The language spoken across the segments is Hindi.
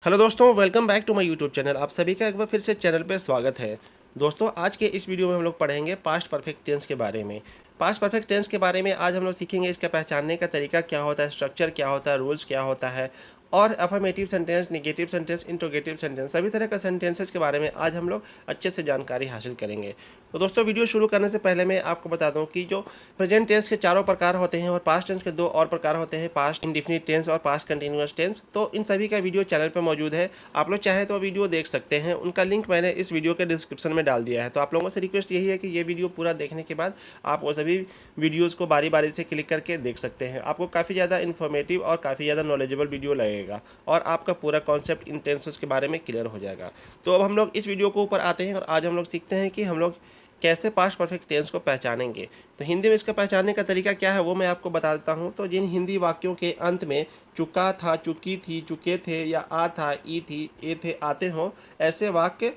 हेलो दोस्तों, welcome back to my YouTube channel. आप सभी का एक बार फिर से चैनल पे स्वागत है। दोस्तों, आज के इस वीडियो में हम लोग पढ़ेंगे पास्ट परफेक्ट टेंस के बारे में। पास्ट परफेक्ट टेंस के बारे में आज हम लोग सीखेंगे, इसका पहचानने का तरीका क्या होता है, स्ट्रक्चर क्या होता है, रूल्स क्या होता है और affirmative sentence, negative sentence, interrogative sentence, सभी तरह का सेंटेंसेस के बारे में आज हम लोग अच्छे से जानकारी हासिल करेंगे। तो दोस्तों, वीडियो शुरू करने से पहले मैं आपको बता दूं कि जो प्रेजेंट टेंस के चारों प्रकार होते हैं और पास्ट टेंस के दो और प्रकार होते हैं, पास्ट इंडेफिनिट टेंस और पास्ट कंटिन्यूअस टेंस। तो इन सभी का वीडियो चैनल पर मौजूद है, आप लोग चाहे तो वीडियो देख सकते हैं। उनका लिंक मैंने इस वीडियो के डिस्क्रिप्शन में डाल दिया है। तो आप लोगों से रिक्वेस्ट यही है कि ये वीडियो पूरा देखने के बाद आप वो सभी वीडियोज़ को बारी बारी से क्लिक करके देख सकते हैं। आपको काफ़ी ज़्यादा इन्फॉर्मेटिव और काफ़ी ज़्यादा नॉलेजेबल वीडियो लगेगा और आपका पूरा कॉन्सेप्ट इन टेंसेस के बारे में क्लियर हो जाएगा। तो अब हम लोग इस वीडियो को ऊपर आते हैं और आज हम लोग सीखते हैं कि हम लोग कैसे पास्ट परफेक्ट टेंस को पहचानेंगे। तो हिंदी में इसका पहचानने का तरीका क्या है वो मैं आपको बता देता हूँ। तो जिन हिंदी वाक्यों के अंत में चुका था, चुकी थी, चुके थे या आ था, ई थी, ए थे, आते हों, ऐसे वाक्य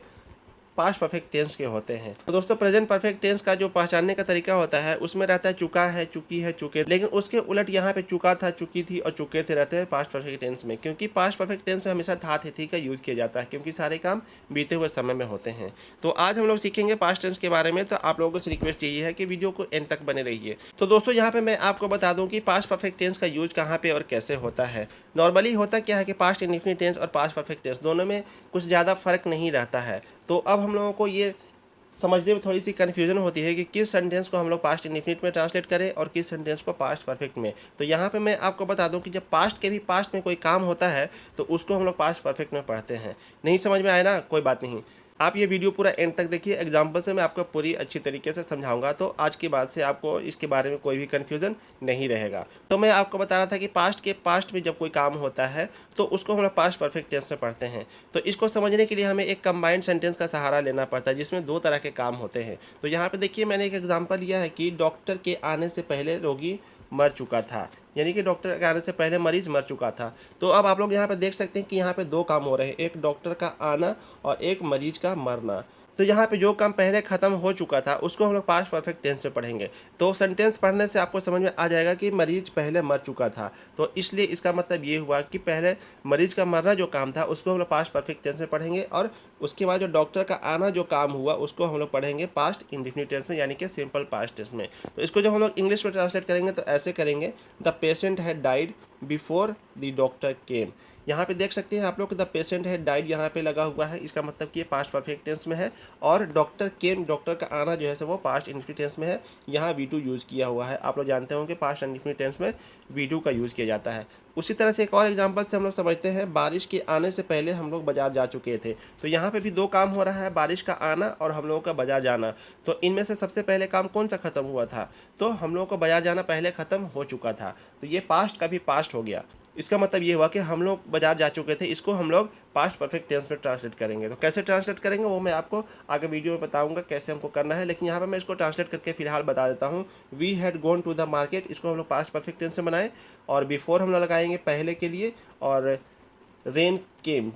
पास्ट परफेक्ट टेंस के होते हैं। तो दोस्तों, प्रेजेंट परफेक्ट टेंस का जो पहचानने का तरीका होता है उसमें रहता है चुका है, चुकी है, चुके, लेकिन उसके उलट यहाँ पे चुका था, चुकी थी और चुके थे रहते हैं पास्ट परफेक्ट टेंस में, क्योंकि पास्ट परफेक्ट टेंस में हमेशा था, थी का यूज़ किया जाता है, क्योंकि सारे काम बीते हुए समय में होते हैं। तो आज हम लोग सीखेंगे पास्ट टेंस के बारे में। तो आप लोगों से रिक्वेस्ट यही है कि वीडियो को एंड तक बने रहिए। तो दोस्तों, यहाँ पे मैं आपको बता दूँ कि पास्ट परफेक्ट टेंस का यूज कहाँ पे और कैसे होता है। नॉर्मली होता क्या है कि पास्ट इंडेफिनिट टेंस और पास्ट परफेक्ट टेंस दोनों में कुछ ज़्यादा फर्क नहीं रहता है। तो अब हम लोगों को ये समझने में थोड़ी सी कन्फ्यूजन होती है कि किस सेंटेंस को हम लोग पास्ट इंडेफिनिट में ट्रांसलेट करें और किस सेंटेंस को पास्ट परफेक्ट में। तो यहाँ पे मैं आपको बता दूं कि जब पास्ट के भी पास्ट में कोई काम होता है तो उसको हम लोग पास्ट परफेक्ट में पढ़ते हैं। नहीं समझ में आए ना, कोई बात नहीं, आप ये वीडियो पूरा एंड तक देखिए। एग्जाम्पल से मैं आपको पूरी अच्छी तरीके से समझाऊंगा, तो आज के बाद से आपको इसके बारे में कोई भी कन्फ्यूजन नहीं रहेगा। तो मैं आपको बता रहा था कि पास्ट के पास्ट में जब कोई काम होता है तो उसको हम लोग पास्ट परफेक्ट टेंस में पढ़ते हैं। तो इसको समझने के लिए हमें एक कंबाइंड सेंटेंस का सहारा लेना पड़ता है जिसमें दो तरह के काम होते हैं। तो यहाँ पे देखिए, मैंने एक एग्जाम्पल लिया है कि डॉक्टर के आने से पहले रोगी मर चुका था, यानी कि डॉक्टर के आने से पहले मरीज मर चुका था। तो अब आप लोग यहाँ पे देख सकते हैं कि यहाँ पे दो काम हो रहे हैं, एक डॉक्टर का आना और एक मरीज का मरना। तो यहाँ पे जो काम पहले ख़त्म हो चुका था उसको हम लोग पास्ट परफेक्ट टेंस में पढ़ेंगे। तो सेंटेंस पढ़ने से आपको समझ में आ जाएगा कि मरीज पहले मर चुका था, तो इसलिए इसका मतलब ये हुआ कि पहले मरीज का मरना जो काम था उसको हम लोग पास्ट परफेक्ट टेंस में पढ़ेंगे और उसके बाद जो डॉक्टर का आना जो काम हुआ उसको हम लोग पढ़ेंगे पास्ट इंडेफिनिट टेंस में, यानी कि सिंपल पास्ट टेंस में। तो इसको जब हम लोग इंग्लिश में ट्रांसलेट करेंगे तो ऐसे करेंगे, the patient had died before the doctor केम। यहाँ पे देख सकते हैं आप लोग, द पेशेंट है डाइड यहाँ पे लगा हुआ है, इसका मतलब कि ये पास्ट परफेक्ट टेंस में है। और डॉक्टर केम, डॉक्टर का आना जो है सो वो पास्ट इंडेफिनिट टेंस में है, यहाँ V2 यूज़ किया हुआ है। आप लोग जानते होंगे पास्ट इंडेफिनिट टेंस में V2 का यूज़ किया जाता है। उसी तरह से एक और एग्जांपल से हम लोग समझते हैं, बारिश के आने से पहले हम लोग बाजार जा चुके थे। तो यहाँ पे भी दो काम हो रहा है, बारिश का आना और हम लोगों का बाजार जाना। तो इनमें से सबसे पहले काम कौन सा खत्म हुआ था? तो हम लोगों को बाजार जाना पहले ख़त्म हो चुका था, तो ये पास्ट का भी पास्ट हो गया। इसका मतलब ये हुआ कि हम लोग बाजार जा चुके थे, इसको हम लोग पास्ट परफेक्ट टेंस में ट्रांसलेट करेंगे। तो कैसे ट्रांसलेट करेंगे वो मैं आपको आगे वीडियो में बताऊंगा कैसे हमको करना है, लेकिन यहाँ पे मैं इसको ट्रांसलेट करके फिलहाल बता देता हूँ। We had gone to the market, इसको हम लोग पास्ट परफेक्ट टेंस में बनाएं और बिफोर हम लोग लगाएंगे पहले के लिए, और रेन केम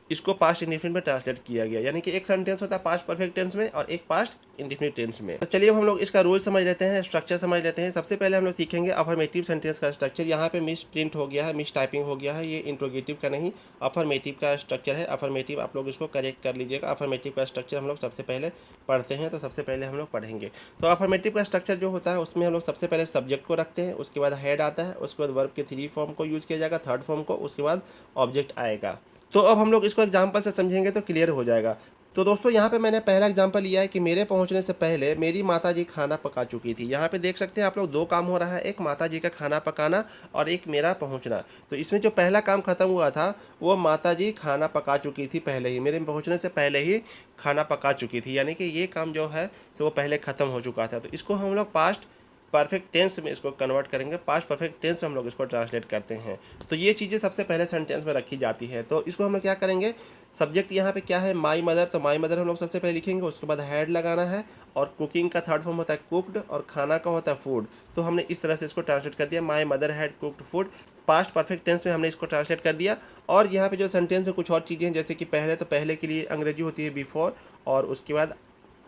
इसको पास्ट इंडेफिनिट में ट्रांसलेट किया गया, यानी कि एक सेंटेंस होता है पास्ट परफेक्ट टेंस में और एक पास्ट इंडेफिनिट टेंस में। तो चलिए अब हम लोग इसका रूल समझ लेते हैं, स्ट्रक्चर समझ लेते हैं। सबसे पहले हम लोग सीखेंगे अफर्मेटिव सेंटेंस का स्ट्रक्चर। यहाँ पे मिस प्रिंट हो गया है, मिस टाइपिंग हो गया है, ये इंट्रोगेटिव का नहीं अफर्मेटिव का स्ट्रक्चर है। अफर्मेटिव आप लोग इसको करेक्ट कर लीजिएगा। अफर्मेटिव का स्ट्रक्चर हम लोग सबसे पहले पढ़ते हैं, तो सबसे पहले हम लोग पढ़ेंगे। तो अफर्मेटिव का स्ट्रक्चर जो होता है उसमें हम लोग सबसे पहले सब्जेक्ट को रखते हैं, उसके बाद हेड आता है, उसके बाद वर्ब के 3 फॉर्म को यूज़ किया जाएगा, थर्ड फॉर्म को, उसके बाद ऑब्जेक्ट आएगा। तो अब हम लोग इसको एग्जाम्पल से समझेंगे तो क्लियर हो जाएगा। तो दोस्तों, यहाँ पे मैंने पहला एग्जाम्पल लिया है कि मेरे पहुँचने से पहले मेरी माताजी खाना पका चुकी थी। यहाँ पे देख सकते हैं आप लोग दो काम हो रहा है, एक माताजी का खाना पकाना और एक मेरा पहुँचना। तो इसमें जो पहला काम खत्म हुआ था वो माताजी खाना पका चुकी थी पहले ही, मेरे पहुँचने से पहले ही खाना पका चुकी थी, यानी कि ये काम जो है तो वो पहले ख़त्म हो चुका था। तो इसको हम लोग पास्ट परफेक्ट टेंस में इसको कन्वर्ट करेंगे, पास्ट परफेक्ट टेंस हम लोग इसको ट्रांसलेट करते हैं। तो ये चीज़ें सबसे पहले सेंटेंस में रखी जाती है। तो इसको हम लोग क्या करेंगे, सब्जेक्ट यहाँ पे क्या है, माई मदर, तो माई मदर हम लोग सबसे पहले लिखेंगे, उसके बाद हैड लगाना है, और कुकिंग का थर्ड फॉर्म होता है कुक्ड और खाना का होता है फूड। तो हमने इस तरह से इसको ट्रांसलेट कर दिया, my mother had cooked food. Past perfect tense में हमने इसको ट्रांसलेट कर दिया। और यहाँ पे जो सेंटेंस है कुछ और चीज़ें हैं, जैसे कि पहले, तो पहले के लिए अंग्रेजी होती है बिफोर, और उसके बाद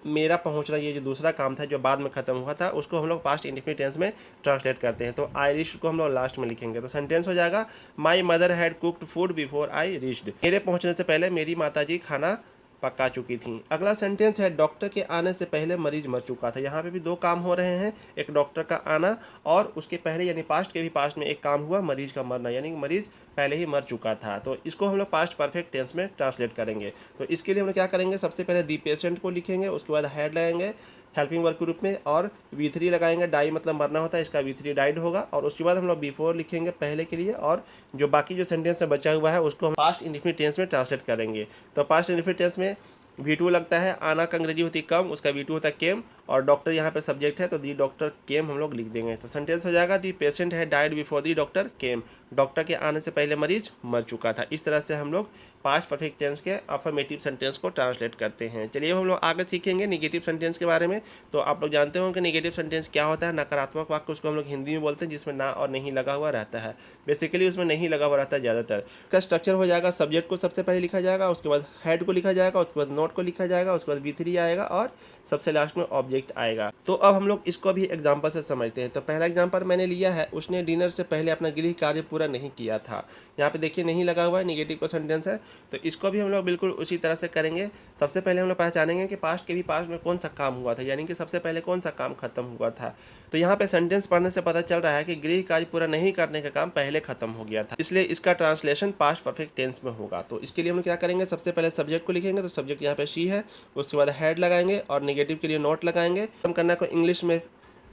मेरा पहुंचना, ये जो दूसरा काम था जो बाद में ख़त्म हुआ था, उसको हम लोग पास्ट इंडेफिनिट टेंस में ट्रांसलेट करते हैं। तो आई रीच्ड को हम लोग लास्ट में लिखेंगे। तो सेंटेंस हो जाएगा माई mother had cooked food before I reached. मेरे पहुंचने से पहले मेरी माताजी खाना पका चुकी थी। अगला सेंटेंस है डॉक्टर के आने से पहले मरीज मर चुका था। यहाँ पे भी दो काम हो रहे हैं, एक डॉक्टर का आना और उसके पहले यानी पास्ट के भी पास्ट में एक काम हुआ, मरीज का मरना, यानी मरीज पहले ही मर चुका था। तो इसको हम लोग पास्ट परफेक्ट टेंस में ट्रांसलेट करेंगे। तो इसके लिए हम लोग क्या करेंगे, सबसे पहले दी पेशेंट को लिखेंगे, उसके बाद हैड लगाएंगे हेल्पिंग वर्ब के रूप में और V3 लगाएंगे। डाई मतलब मरना होता है, इसका V3 डाइड होगा। और उसके बाद हम लोग बिफोर लिखेंगे पहले के लिए, और जो बाकी जो सेंटेंस में बचा हुआ है उसको हम पास्ट इंडेफिनिट टेंस में ट्रांसलेट करेंगे। तो पास्ट इंडेफिनिट टेंस में V2 लगता है, आना का अंग्रेजी होती है कम, उसका V2 होता है केम, और डॉक्टर यहाँ पे सब्जेक्ट है तो दी डॉक्टर केम हम लोग लिख देंगे। तो सेंटेंस हो जाएगा दी पेशेंट है died before the doctor came. Doctor के आने से पहले मरीज मर चुका था। इस तरह से हम लोग पास्ट परफेक्ट टेंस के अफर्मेटिव सेंटेंस को ट्रांसलेट करते हैं। चलिए हम लोग आगे सीखेंगे निगेटिव सेंटेंस के बारे में। तो आप लोग जानते हो कि निगेटिव सेंटेंस क्या होता है। नकारात्मक वाक्य उसको हम लोग हिंदी में बोलते हैं जिसमें ना और नहीं लगा हुआ रहता है। बेसिकली उसमें नहीं लगा हुआ रहता है ज़्यादातर। इसका स्ट्रक्चर हो जाएगा सब्जेक्ट को सबसे पहले लिखा जाएगा, उसके बाद हेड को लिखा जाएगा, उसके बाद नोट को लिखा जाएगा, उसके बाद V3 आएगा और सबसे लास्ट में ऑब्जेक्ट आएगा। तो अब हम लोग इसको भी एग्जांपल से समझते हैं। तो पहला एग्जांपल मैंने लिया है, उसने डिनर से पहले अपना गृह कार्य पूरा नहीं किया था। यहाँ पे देखिए नहीं लगा हुआ है, निगेटिव का सेंटेंस है। तो इसको भी हम लोग बिल्कुल उसी तरह से करेंगे। सबसे पहले हम लोग पहचानेंगे कि पास्ट के भी पास्ट में कौन सा काम हुआ था, यानी कि सबसे पहले कौन सा काम खत्म हुआ था। तो यहाँ पे सेंटेंस पढ़ने से पता चल रहा है कि गृह कार्य पूरा नहीं करने का काम पहले खत्म हो गया था, इसलिए इसका ट्रांसलेशन पास्ट परफेक्ट टेंस में होगा। तो इसके लिए हम लोग क्या करेंगे, सबसे पहले सब्जेक्ट को लिखेंगे। तो सब्जेक्ट यहाँ पे शी है, उसके बाद हेड लगाएंगे और निगेटिव के लिए नोट लगाएंगे। हम करना को इंग्लिश में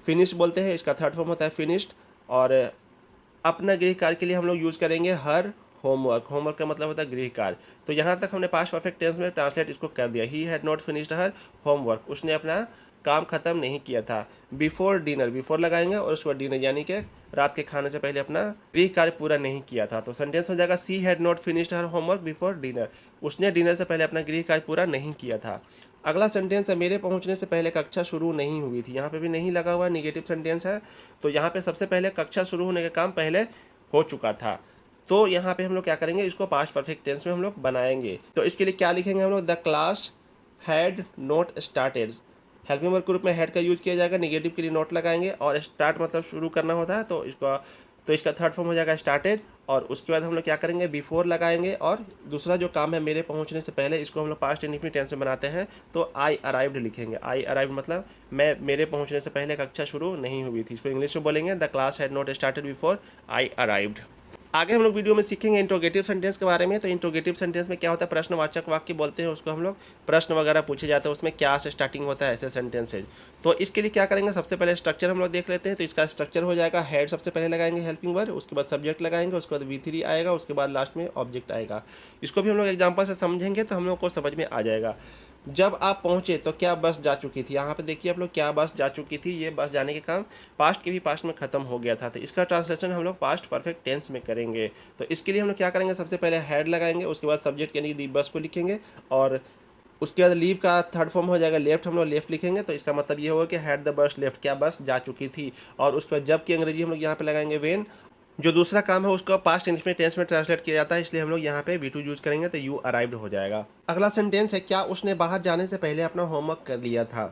फिनिश बोलते हैं, इसका थर्ड फॉर्म होता है फिनिश्ड। और अपना गृह कार्य के लिए हम लोग यूज़ करेंगे हर होमवर्क। होमवर्क का मतलब होता है गृह कार्य। तो यहाँ तक हमने पास्ट परफेक्ट टेंस में ट्रांसलेट इसको कर दिया। He had not finished her homework, उसने अपना काम खत्म नहीं किया था। बिफोर डिनर, बिफोर लगाएंगे और उसके बाद डिनर यानी कि रात के खाने से पहले अपना गृह कार्य पूरा नहीं किया था। तो सेंटेंस हो जाएगा she had not finished her homework before dinner, उसने डिनर से पहले अपना गृह कार्य पूरा नहीं किया था। अगला सेंटेंस है मेरे पहुंचने से पहले कक्षा शुरू नहीं हुई थी। यहाँ पे भी नहीं लगा हुआ, निगेटिव सेंटेंस है। तो यहाँ पे सबसे पहले कक्षा शुरू होने का काम पहले हो चुका था। तो यहाँ पे हम लोग क्या करेंगे, इसको पास्ट परफेक्ट टेंस में हम लोग बनाएंगे। तो इसके लिए क्या लिखेंगे हम लोग, the class had not started. Helping verb के रूप में हैड का यूज किया जाएगा, निगेटिव के लिए नोट लगाएंगे और स्टार्ट मतलब शुरू करना होता है। तो इसका थर्ड फॉर्म हो जाएगा स्टार्टेड। और उसके बाद हम लोग क्या करेंगे, बिफोर लगाएंगे और दूसरा जो काम है मेरे पहुंचने से पहले, इसको हम लोग पास्ट इंडेफिनिट टेंस में बनाते हैं। तो आई अराइव्ड लिखेंगे। आई अराइव्ड मतलब मेरे पहुंचने से पहले कक्षा शुरू नहीं हुई थी। इसको इंग्लिश में बोलेंगे the class had not started before I arrived. आगे हम लोग वीडियो में सीखेंगे इंट्रोगेटिव सेंटेंस के बारे में। तो इंट्रोगेटिव सेंटेंस में क्या होता है, प्रश्नवाचक वाक्य बोलते हैं उसको हम लोग, प्रश्न वगैरह पूछे जाते हैं, उसमें क्या से स्टार्टिंग होता है ऐसे सेंटेंसेज। तो इसके लिए क्या करेंगे, सबसे पहले स्ट्रक्चर हम लोग देख लेते हैं। तो इसका स्ट्रक्चर हो जाएगा हेड सबसे पहले लगाएंगे हेल्पिंग वर्ब, उसके बाद सब्जेक्ट लगाएंगे, उसके बाद V3 आएगा, उसके बाद लास्ट में ऑब्जेक्ट आएगा। इसको भी हम लोग एग्जाम्पल से समझेंगे तो हम लोग को समझ में आ जाएगा। जब आप पहुंचे तो क्या बस जा चुकी थी। यहाँ पे देखिए आप लोग, क्या बस जा चुकी थी, ये बस जाने के काम पास्ट के भी पास्ट में खत्म हो गया था। तो इसका ट्रांसलेशन हम लोग पास्ट परफेक्ट टेंस में करेंगे। तो इसके लिए हम लोग क्या करेंगे, सबसे पहले हेड लगाएंगे, उसके बाद सब्जेक्ट यानी दी बस को लिखेंगे और उसके बाद लीव का थर्ड फॉर्म हो जाएगा लेफ्ट, हम लोग लेफ्ट लिखेंगे। तो इसका मतलब ये होगा कि हैड द बस लेफ्ट, क्या बस जा चुकी थी। और उसके बाद जब की अंग्रेजी हम लोग यहाँ पे लगाएंगे वेन। जो दूसरा काम है उसको पास्ट इंडेफिनिट टेंस में ट्रांसलेट किया जाता है, इसलिए हम लोग यहाँ पे V2 यूज करेंगे। तो यू अराइव्ड हो जाएगा। अगला सेंटेंस है क्या उसने बाहर जाने से पहले अपना होमवर्क कर लिया था।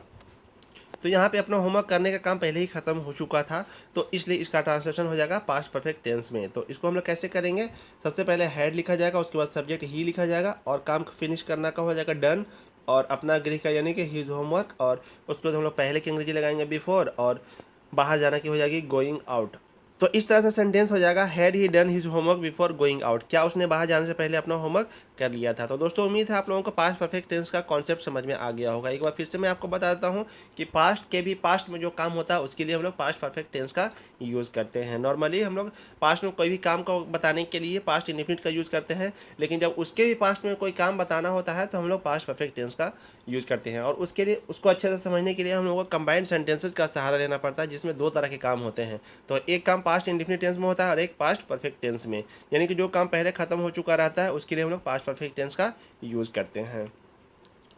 तो यहाँ पे अपना होमवर्क करने का काम पहले ही खत्म हो चुका था, तो इसलिए इसका ट्रांसलेशन हो जाएगा पास्ट परफेक्ट टेंस में। तो इसको हम लोग कैसे करेंगे, सबसे पहले हेड लिखा जाएगा, उसके बाद सब्जेक्ट ही लिखा जाएगा और काम फिनिश करना का हो जाएगा डन, और अपना गृह का यानी कि हिज होमवर्क, और उसके बाद हम लोग पहले की अंग्रेजी लगाएंगे बिफोर, और बाहर जाना की हो जाएगी गोइंग आउट। तो इस तरह से सेंटेंस हो जाएगा had he done his homework before going out, क्या उसने बाहर जाने से पहले अपना होमवर्क कर लिया था। तो दोस्तों उम्मीद है आप लोगों को पास्ट परफेक्ट टेंस का कॉन्सेप्ट समझ में आ गया होगा। एक बार फिर से मैं आपको बता देता हूँ कि पास्ट के भी पास्ट में जो काम होता है उसके लिए हम लोग पास्ट परफेक्ट टेंस का यूज़ करते हैं। नॉर्मली हम लोग पास्ट में कोई भी काम को बताने के लिए पास्ट इंडेफिनिट का यूज़ करते हैं, लेकिन जब उसके भी पास्ट में कोई काम बताना होता है तो हम लोग पास्ट परफेक्ट टेंस का यूज़ करते हैं। और उसके लिए उसको अच्छे से समझने के लिए हम लोगों को कंबाइंड सेंटेंसेस का सहारा लेना पड़ता है, जिसमें दो तरह के काम होते हैं। तो एक काम पास्ट इंडेफिनिट टेंस में होता है और एक पास्ट परफेक्ट टेंस में, यानी कि जो काम पहले खत्म हो चुका रहता है उसके लिए हम लोग पास्ट परफेक्ट टेंस का यूज़ करते हैं।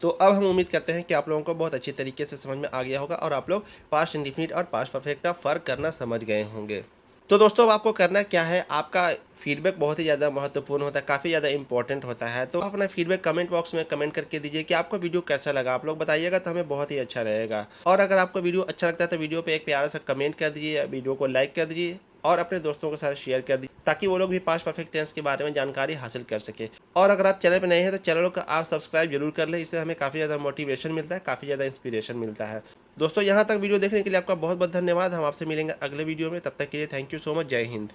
तो अब हम उम्मीद करते हैं कि आप लोगों को बहुत अच्छी तरीके से समझ में आ गया होगा और आप लोग पास्ट इंडेफिनिट और पास्ट परफेक्ट का फ़र्क करना समझ गए होंगे। तो दोस्तों अब आपको करना क्या है, आपका फीडबैक बहुत ही ज़्यादा महत्वपूर्ण होता है, काफ़ी ज़्यादा इंपॉर्टेंट होता है। तो आप अपना फीडबैक कमेंट बॉक्स में कमेंट करके दीजिए कि आपको वीडियो कैसा लगा। आप लोग बताइएगा तो हमें बहुत ही अच्छा रहेगा। और अगर आपको वीडियो अच्छा लगता है तो वीडियो पे एक प्यारा सा कमेंट कर दीजिए, वीडियो को लाइक कर दीजिए और अपने दोस्तों के साथ शेयर कर दीजिए, ताकि वो लोग भी पास्ट परफेक्ट टेंस के बारे में जानकारी हासिल कर सके। और अगर आप चैनल पर नए हैं तो चैनल को आप सब्सक्राइब जरूर कर लें, इससे हमें काफ़ी ज़्यादा मोटिवेशन मिलता है, काफ़ी ज़्यादा इंस्पिरेशन मिलता है। दोस्तों यहाँ तक वीडियो देखने के लिए आपका बहुत बहुत धन्यवाद। हम आपसे मिलेंगे अगले वीडियो में, तब तक के लिए थैंक यू सो मच। जय हिंद।